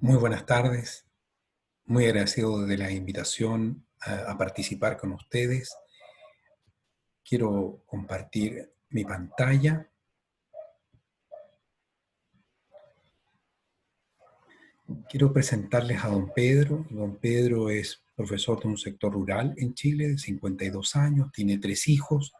Muy buenas tardes, muy agradecido de la invitación a participar con ustedes. Quiero compartir mi pantalla. Quiero presentarles a don Pedro. Don Pedro es profesor de un sector rural en Chile, de 52 años, tiene 3 hijos,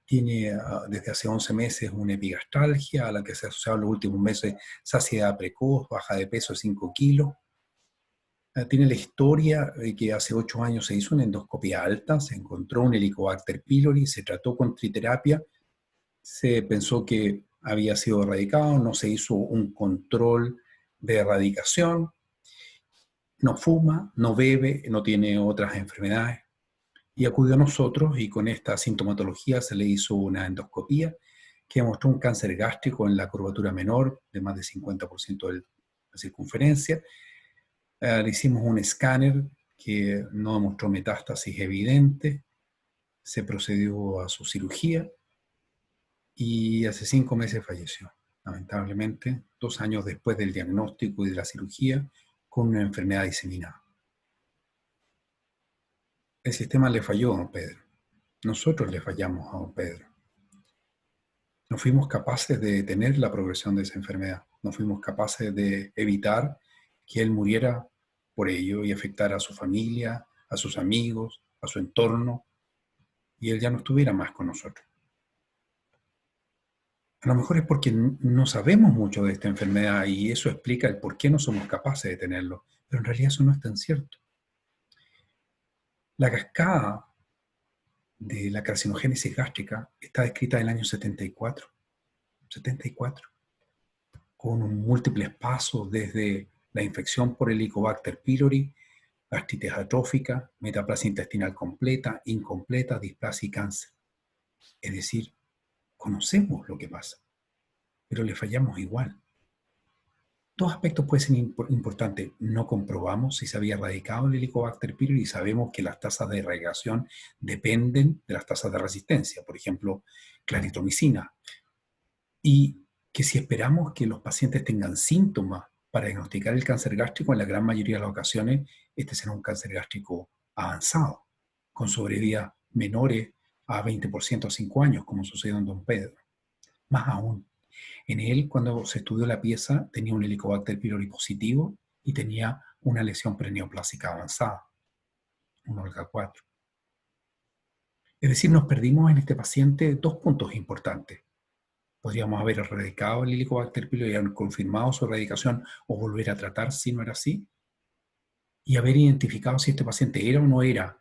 tiene desde hace 11 meses una epigastralgia a la que se ha asociado en los últimos meses saciedad precoz, baja de peso de 5 kilos. Tiene la historia de que hace 8 años se hizo una endoscopia alta, se encontró un Helicobacter pylori, se trató con triterapia, se pensó que había sido erradicado, no se hizo un control de erradicación, no fuma, no bebe, no tiene otras enfermedades, y acudió a nosotros y con esta sintomatología se le hizo una endoscopia que mostró un cáncer gástrico en la curvatura menor de más de 50% de la circunferencia. Le hicimos un escáner que no demostró metástasis evidente, se procedió a su cirugía y hace 5 meses falleció, lamentablemente, 2 años después del diagnóstico y de la cirugía, con una enfermedad diseminada. El sistema le falló a don Pedro, nosotros le fallamos a don Pedro. No fuimos capaces de detener la progresión de esa enfermedad, no fuimos capaces de evitar que él muriera por ello y afectara a su familia, a sus amigos, a su entorno, y él ya no estuviera más con nosotros. A lo mejor es porque no sabemos mucho de esta enfermedad y eso explica el por qué no somos capaces de tenerlo, pero en realidad eso no es tan cierto. La cascada de la carcinogénesis gástrica está descrita en el año 74, con múltiples pasos desde la infección por Helicobacter pylori, gastritis atrófica, metaplasia intestinal completa, incompleta, displasia y cáncer. Es decir, conocemos lo que pasa, pero le fallamos igual. Dos aspectos pueden ser importantes. No comprobamos si se había erradicado el Helicobacter pylori y sabemos que las tasas de erradicación dependen de las tasas de resistencia, por ejemplo, claritromicina. Y que si esperamos que los pacientes tengan síntomas para diagnosticar el cáncer gástrico, en la gran mayoría de las ocasiones, este será un cáncer gástrico avanzado, con sobrevida menores a 20% a 5 años, como sucedió en don Pedro. Más aún, en él, cuando se estudió la pieza, tenía un Helicobacter pylori positivo y tenía una lesión preneoplásica avanzada, un Olga-4. Es decir, nos perdimos en este paciente 2 puntos importantes. Podríamos haber erradicado el Helicobacter pylori y haber confirmado su erradicación o volver a tratar si no era así, y haber identificado si este paciente era o no era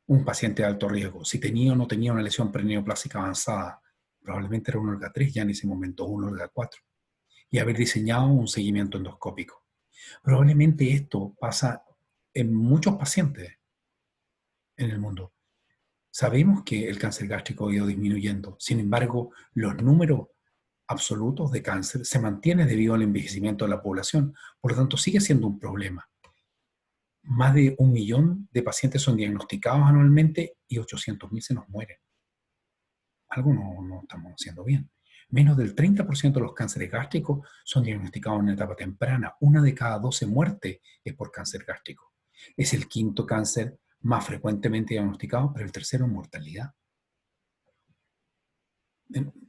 un paciente de alto riesgo, si tenía o no tenía una lesión preneoplásica avanzada. Probablemente era un Olga-3 ya en ese momento, o un Olga-4. Y haber diseñado un seguimiento endoscópico. Probablemente esto pasa en muchos pacientes en el mundo. Sabemos que el cáncer gástrico ha ido disminuyendo, sin embargo, los números absolutos de cáncer se mantienen debido al envejecimiento de la población, por lo tanto sigue siendo un problema. Más de 1 millón de pacientes son diagnosticados anualmente y 800.000 se nos mueren. Algo no estamos haciendo bien. Menos del 30% de los cánceres gástricos son diagnosticados en una etapa temprana. 1 de cada 12 muertes es por cáncer gástrico. Es el quinto cáncer más frecuentemente diagnosticado, pero el tercero en mortalidad.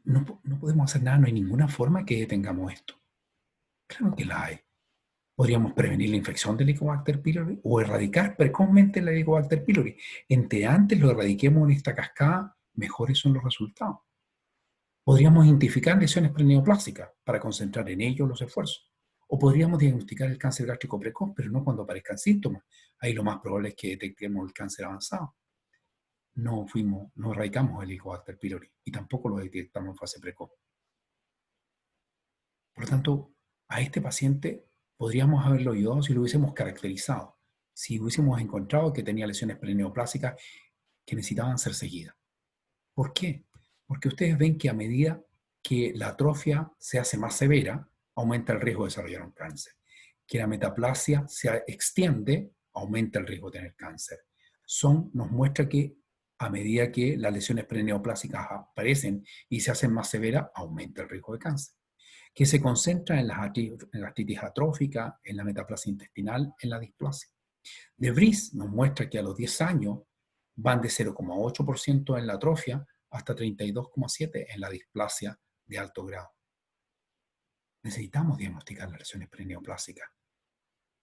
No podemos hacer nada, no hay ninguna forma que detengamos esto. Claro que la hay. Podríamos prevenir la infección del Helicobacter pylori o erradicar precozmente el Helicobacter pylori. Entre antes lo erradiquemos en esta cascada, mejores son los resultados. Podríamos identificar lesiones preneoplásicas para concentrar en ello los esfuerzos. O podríamos diagnosticar el cáncer gástrico precoz, pero no cuando aparezcan síntomas. Ahí lo más probable es que detectemos el cáncer avanzado. No erradicamos el Helicobacter pylori y tampoco lo detectamos en fase precoz. Por lo tanto, a este paciente podríamos haberlo ayudado si lo hubiésemos caracterizado, si hubiésemos encontrado que tenía lesiones preneoplásicas que necesitaban ser seguidas. ¿Por qué? Porque ustedes ven que a medida que la atrofia se hace más severa, aumenta el riesgo de desarrollar un cáncer. Que la metaplasia se extiende, aumenta el riesgo de tener cáncer. Nos muestra que a medida que las lesiones preneoplásicas aparecen y se hacen más severas, aumenta el riesgo de cáncer. que se concentra en la gastritis atrófica, en la metaplasia intestinal, en la displasia. De Vries nos muestra que a los 10 años van de 0,8% en la atrofia hasta 32,7% en la displasia de alto grado. Necesitamos diagnosticar las lesiones perineoplásicas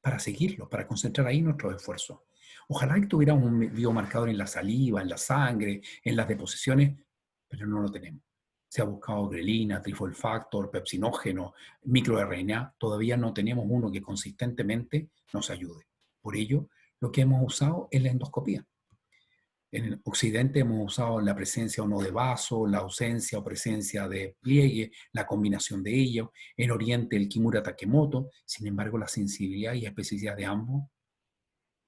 para seguirlo, para concentrar ahí nuestros esfuerzos. Ojalá que tuviéramos un biomarcador en la saliva, en la sangre, en las deposiciones, pero no lo tenemos. Se ha buscado grelina, trifolfactor, pepsinógeno, microRNA, todavía no tenemos uno que consistentemente nos ayude. Por ello, lo que hemos usado es la endoscopía. En el occidente hemos usado la presencia o no de vaso, la ausencia o presencia de pliegue, la combinación de ellos. En oriente el Kimura Takemoto. Sin embargo, la sensibilidad y especificidad de ambos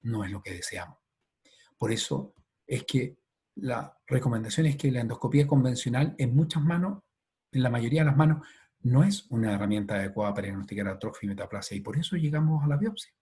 no es lo que deseamos. Por eso es que la recomendación es que la endoscopía convencional en muchas manos, en la mayoría de las manos, no es una herramienta adecuada para diagnosticar atrofia y metaplasia, y por eso llegamos a la biopsia.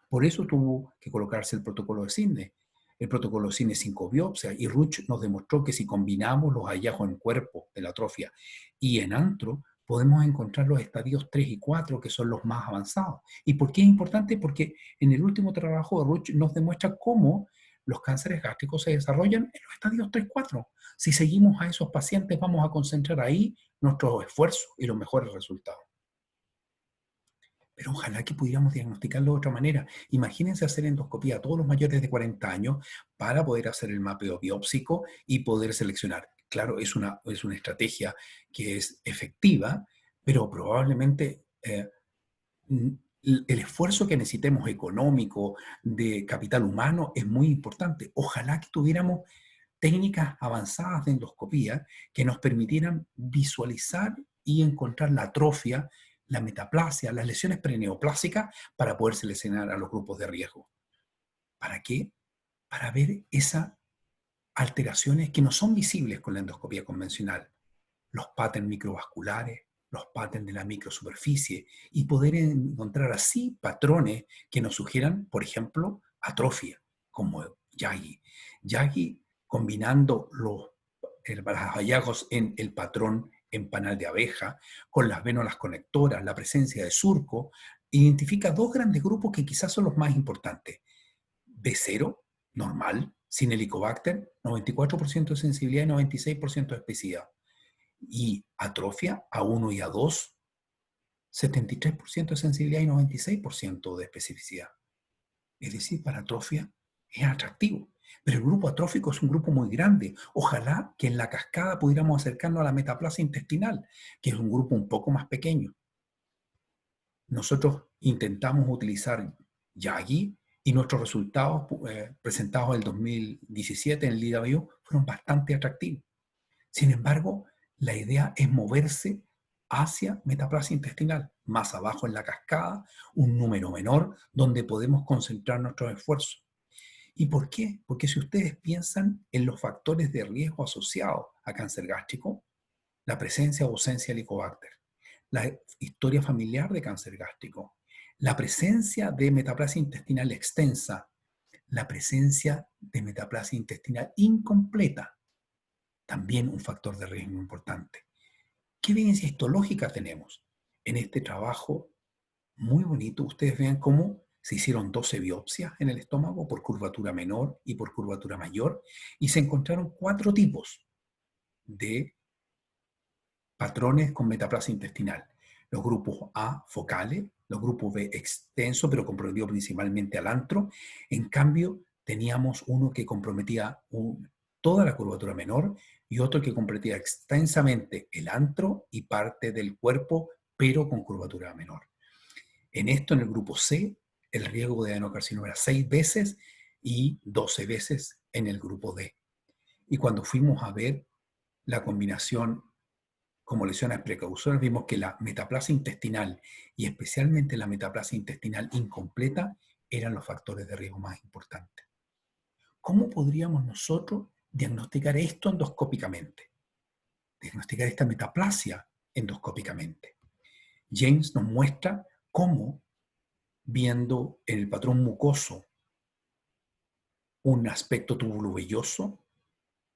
Por eso tuvo que colocarse el protocolo de Sidney. El protocolo de Sidney 5 biopsias, y Ruch nos demostró que si combinamos los hallazgos en cuerpo de la atrofia y en antro, podemos encontrar los estadios 3 y 4, que son los más avanzados. ¿Y por qué es importante? Porque en el último trabajo de Ruch nos demuestra cómo los cánceres gástricos se desarrollan en los estadios 3 y 4. Si seguimos a esos pacientes, vamos a concentrar ahí nuestros esfuerzos y los mejores resultados. Pero ojalá que pudiéramos diagnosticarlo de otra manera. Imagínense hacer endoscopía a todos los mayores de 40 años para poder hacer el mapeo biópsico y poder seleccionar. Claro, es una estrategia que es efectiva, pero probablemente el esfuerzo que necesitemos económico, de capital humano, es muy importante. Ojalá que tuviéramos técnicas avanzadas de endoscopía que nos permitieran visualizar y encontrar la atrofia, la metaplasia, las lesiones perineoplásicas para poder seleccionar a los grupos de riesgo. ¿Para qué? Para ver esas alteraciones que no son visibles con la endoscopía convencional, los patterns microvasculares, los patterns de la microsuperficie, y poder encontrar así patrones que nos sugieran, por ejemplo, atrofia, como Yagi. Yagi, combinando los hallazgos en el patrón en panal de abeja, con las vénulas conectoras, la presencia de surco, identifica dos grandes grupos que quizás son los más importantes. B0, normal, sin Helicobacter, 94% de sensibilidad y 96% de especificidad. Y atrofia, A1 y A2, 73% de sensibilidad y 96% de especificidad. Es decir, para atrofia es atractivo. Pero el grupo atrófico es un grupo muy grande. Ojalá que en la cascada pudiéramos acercarnos a la metaplasia intestinal, que es un grupo un poco más pequeño. Nosotros intentamos utilizar Yagi y nuestros resultados presentados en el 2017 en el LIDA-BIO fueron bastante atractivos. Sin embargo, la idea es moverse hacia metaplasia intestinal, más abajo en la cascada, un número menor donde podemos concentrar nuestros esfuerzos. ¿Y por qué? Porque si ustedes piensan en los factores de riesgo asociados a cáncer gástrico, la presencia o ausencia de Helicobacter, la historia familiar de cáncer gástrico, la presencia de metaplasia intestinal extensa, la presencia de metaplasia intestinal incompleta, también un factor de riesgo importante. ¿Qué evidencia histológica tenemos? En este trabajo muy bonito, ustedes vean cómo se hicieron 12 biopsias en el estómago por curvatura menor y por curvatura mayor, y se encontraron 4 tipos de patrones con metaplasia intestinal. Los grupos A, focales, los grupos B, extenso, pero comprometido principalmente al antro. En cambio, teníamos uno que comprometía toda la curvatura menor y otro que comprometía extensamente el antro y parte del cuerpo, pero con curvatura menor. En esto, en el grupo C, el riesgo de adenocarcinoma era 6 veces y 12 veces en el grupo D. Y cuando fuimos a ver la combinación como lesiones precauciones, vimos que la metaplasia intestinal y especialmente la metaplasia intestinal incompleta eran los factores de riesgo más importantes. ¿Cómo podríamos nosotros diagnosticar esto endoscópicamente? Diagnosticar esta metaplasia endoscópicamente. James nos muestra cómo, viendo en el patrón mucoso un aspecto tubulovelloso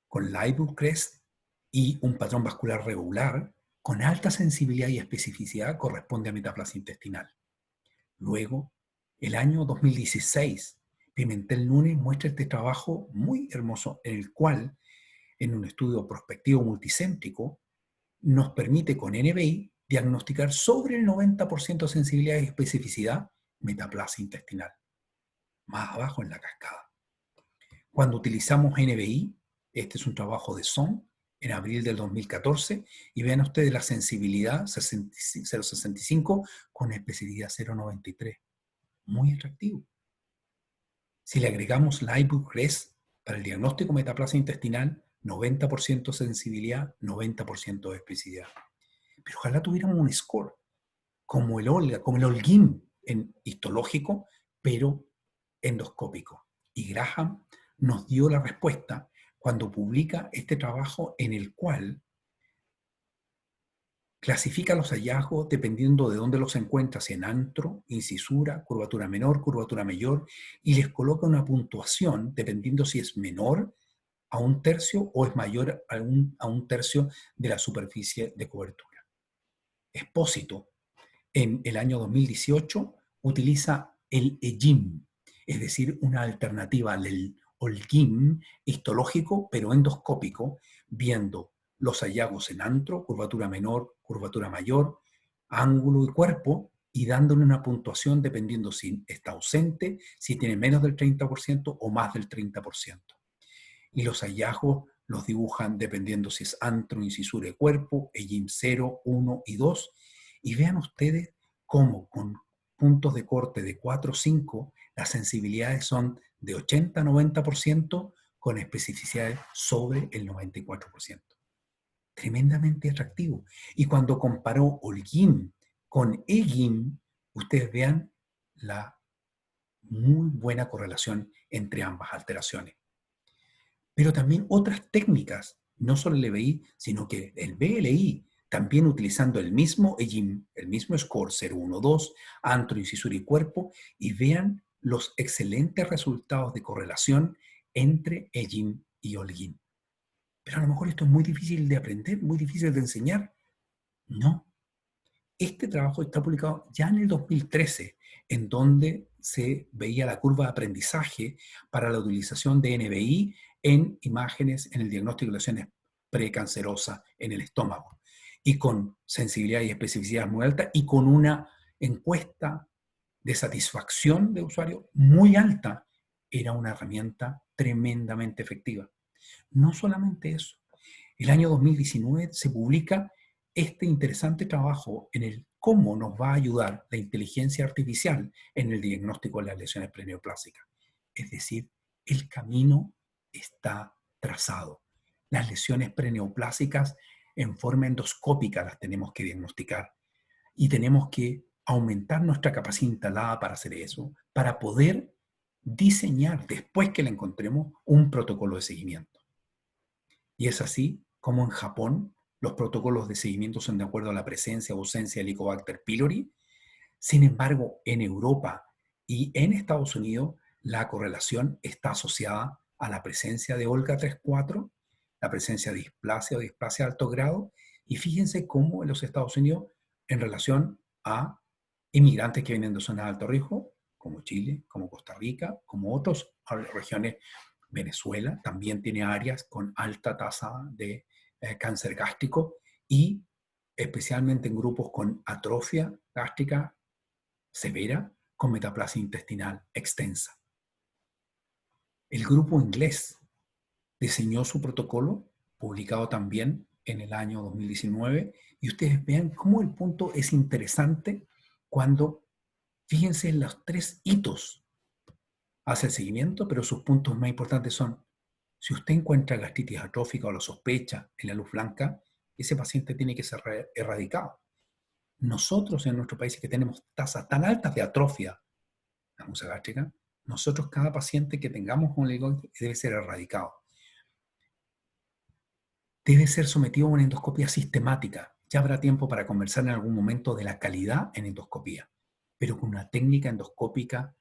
con Leibniz crest y un patrón vascular regular, con alta sensibilidad y especificidad corresponde a metaplasia intestinal. Luego, el año 2016, Pimentel Núñez muestra este trabajo muy hermoso en el cual, en un estudio prospectivo multicéntrico, nos permite con NBI diagnosticar sobre el 90% de sensibilidad y especificidad metaplasia intestinal, más abajo en la cascada. Cuando utilizamos NBI, este es un trabajo de Son, en abril del 2014, y vean ustedes la sensibilidad 0,65 con especificidad 0,93. Muy atractivo. Si le agregamos LiveBook-RES para el diagnóstico metaplasia intestinal, 90% sensibilidad, 90% de especificidad. Pero ojalá tuviéramos un score como el Olga, como el Holguín en histológico, pero endoscópico. Y Graham nos dio la respuesta cuando publica este trabajo en el cual clasifica los hallazgos dependiendo de dónde los encuentra, si en antro, incisura, curvatura menor, curvatura mayor, y les coloca una puntuación dependiendo si es menor a un tercio o es mayor a un tercio de la superficie de cobertura. Expósito, en el año 2018, utiliza el EGIM, es decir, una alternativa al Holguín histológico, pero endoscópico, viendo los hallazgos en antro, curvatura menor, curvatura mayor, ángulo y cuerpo, y dándole una puntuación dependiendo si está ausente, si tiene menos del 30% o más del 30%. Y los hallazgos los dibujan dependiendo si es antro, incisura de cuerpo, EGIM 0, 1 y 2. Y vean ustedes cómo con puntos de corte de 4 o 5, las sensibilidades son de 80 a 90% con especificidades sobre el 94%. Tremendamente atractivo. Y cuando comparó Holguín con EGIM, ustedes vean la muy buena correlación entre ambas alteraciones. Pero también otras técnicas, no solo el EBI, sino que el BLI, también utilizando el mismo EGIM, el mismo score 012, antro, incisura y cuerpo, y vean los excelentes resultados de correlación entre EGIM y Holguín. Pero a lo mejor esto es muy difícil de aprender, muy difícil de enseñar. No. Este trabajo está publicado ya en el 2013, en donde se veía la curva de aprendizaje para la utilización de NBI en imágenes en el diagnóstico de lesiones precancerosas en el estómago, y con sensibilidad y especificidad muy alta, y con una encuesta de satisfacción de usuario muy alta. Era una herramienta tremendamente efectiva. No solamente eso, el año 2019 se publica este interesante trabajo en el cómo nos va a ayudar la inteligencia artificial en el diagnóstico de las lesiones preneoplásicas. Es decir, el camino está trazado. Las lesiones preneoplásicas en forma endoscópica las tenemos que diagnosticar y tenemos que aumentar nuestra capacidad instalada para hacer eso, para poder diseñar, después que la encontremos, un protocolo de seguimiento. Y es así como en Japón los protocolos de seguimiento son de acuerdo a la presencia o ausencia del Helicobacter pylori. Sin embargo, en Europa y en Estados Unidos, la correlación está asociada a la presencia de Olga 3,4, la presencia de displasia o displasia de alto grado, y fíjense cómo en los Estados Unidos, en relación a inmigrantes que vienen de zonas de alto riesgo, como Chile, como Costa Rica, como otras regiones. Venezuela también tiene áreas con alta tasa de cáncer gástrico, y especialmente en grupos con atrofia gástrica severa, con metaplasia intestinal extensa. El grupo inglés diseñó su protocolo, publicado también en el año 2019, y ustedes vean cómo el punto es interesante cuando, fíjense en los 3 hitos, hace el seguimiento, pero sus puntos más importantes son: si usted encuentra gastritis atrófica o lo sospecha en la luz blanca, ese paciente tiene que ser erradicado. Nosotros en nuestro país, que tenemos tasas tan altas de atrofia la mucosa gástrica, nosotros cada paciente que tengamos con helicobacter debe ser erradicado. Debe ser sometido a una endoscopia sistemática. Ya habrá tiempo para conversar en algún momento de la calidad en endoscopía, pero con una técnica endoscópica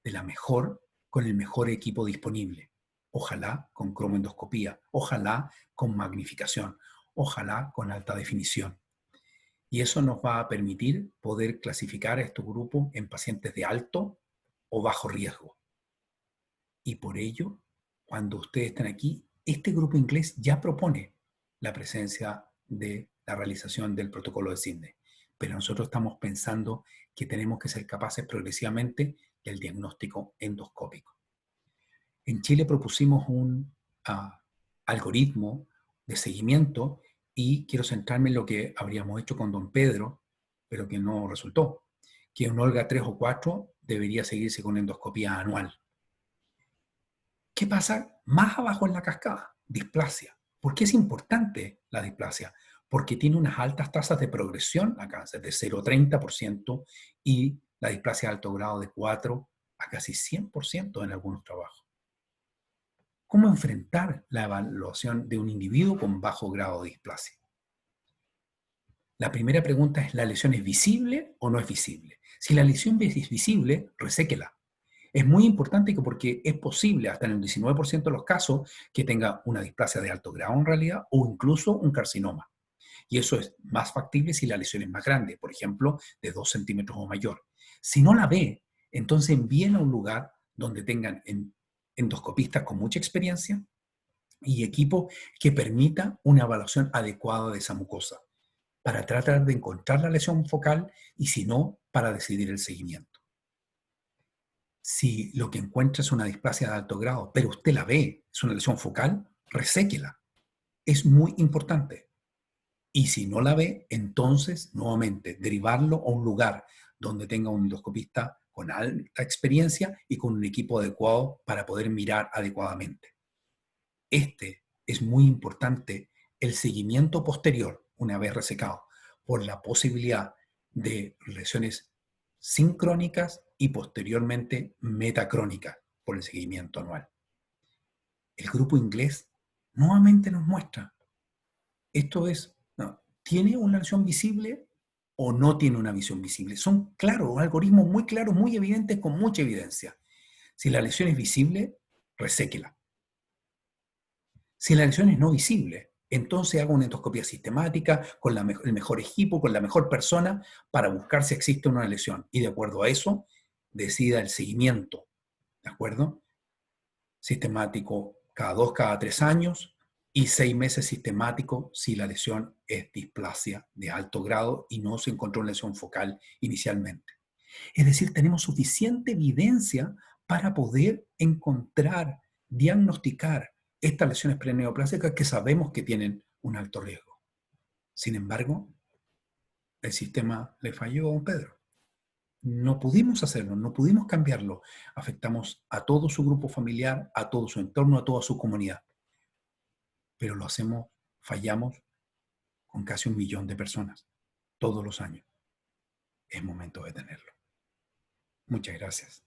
de la mejor, con el mejor equipo disponible. Ojalá con cromoendoscopía, ojalá con magnificación, ojalá con alta definición. Y eso nos va a permitir poder clasificar a estos grupos en pacientes de alto o bajo riesgo. Y por ello, cuando ustedes están aquí, este grupo inglés ya propone la presencia de la realización del protocolo de Sydney. Pero nosotros estamos pensando que tenemos que ser capaces progresivamente del diagnóstico endoscópico. En Chile propusimos un algoritmo de seguimiento y quiero centrarme en lo que habríamos hecho con don Pedro, pero que no resultó, que un Olga 3 o 4 debería seguirse con endoscopía anual. ¿Qué pasa más abajo en la cascada? Displasia. ¿Por qué es importante la displasia? Porque tiene unas altas tasas de progresión a cáncer, de 0,30%, y la displasia de alto grado de 4 a casi 100% en algunos trabajos. ¿Cómo enfrentar la evaluación de un individuo con bajo grado de displasia? La primera pregunta es, ¿la lesión es visible o no es visible? Si la lesión es visible, reséquela. Es muy importante porque es posible, hasta en el 19% de los casos, que tenga una displasia de alto grado en realidad o incluso un carcinoma. Y eso es más factible si la lesión es más grande, por ejemplo, de 2 centímetros o mayor. Si no la ve, entonces envíen a un lugar donde tengan endoscopistas con mucha experiencia y equipo que permita una evaluación adecuada de esa mucosa para tratar de encontrar la lesión focal y, si no, para decidir el seguimiento. Si lo que encuentra es una displasia de alto grado, pero usted la ve, es una lesión focal, reséquela. Es muy importante. Y si no la ve, entonces, nuevamente, derivarlo a un lugar donde tenga un endoscopista con alta experiencia y con un equipo adecuado para poder mirar adecuadamente. Este es muy importante, el seguimiento posterior, una vez resecado, por la posibilidad de lesiones sincrónicas y posteriormente metacrónicas por el seguimiento anual. El grupo inglés nuevamente nos muestra, esto es, no, ¿tiene una lesión visible o no tiene una visión visible? Son claros, algoritmos muy claros, muy evidentes, con mucha evidencia. Si la lesión es visible, reséquela. Si la lesión es no visible, entonces haga una endoscopia sistemática con el mejor equipo, con la mejor persona, para buscar si existe una lesión. Y de acuerdo a eso, decida el seguimiento. ¿De acuerdo? Sistemático cada 2, cada 3 años y 6 meses sistemático si la lesión es displasia de alto grado y no se encontró una lesión focal inicialmente. Es decir, tenemos suficiente evidencia para poder encontrar, diagnosticar estas lesiones preneoplásicas que sabemos que tienen un alto riesgo. Sin embargo, el sistema le falló a don Pedro. No pudimos hacerlo, no pudimos cambiarlo. Afectamos a todo su grupo familiar, a todo su entorno, a toda su comunidad. Pero lo hacemos, fallamos con casi 1 millón de personas todos los años. Es momento de detenerlo. Muchas gracias.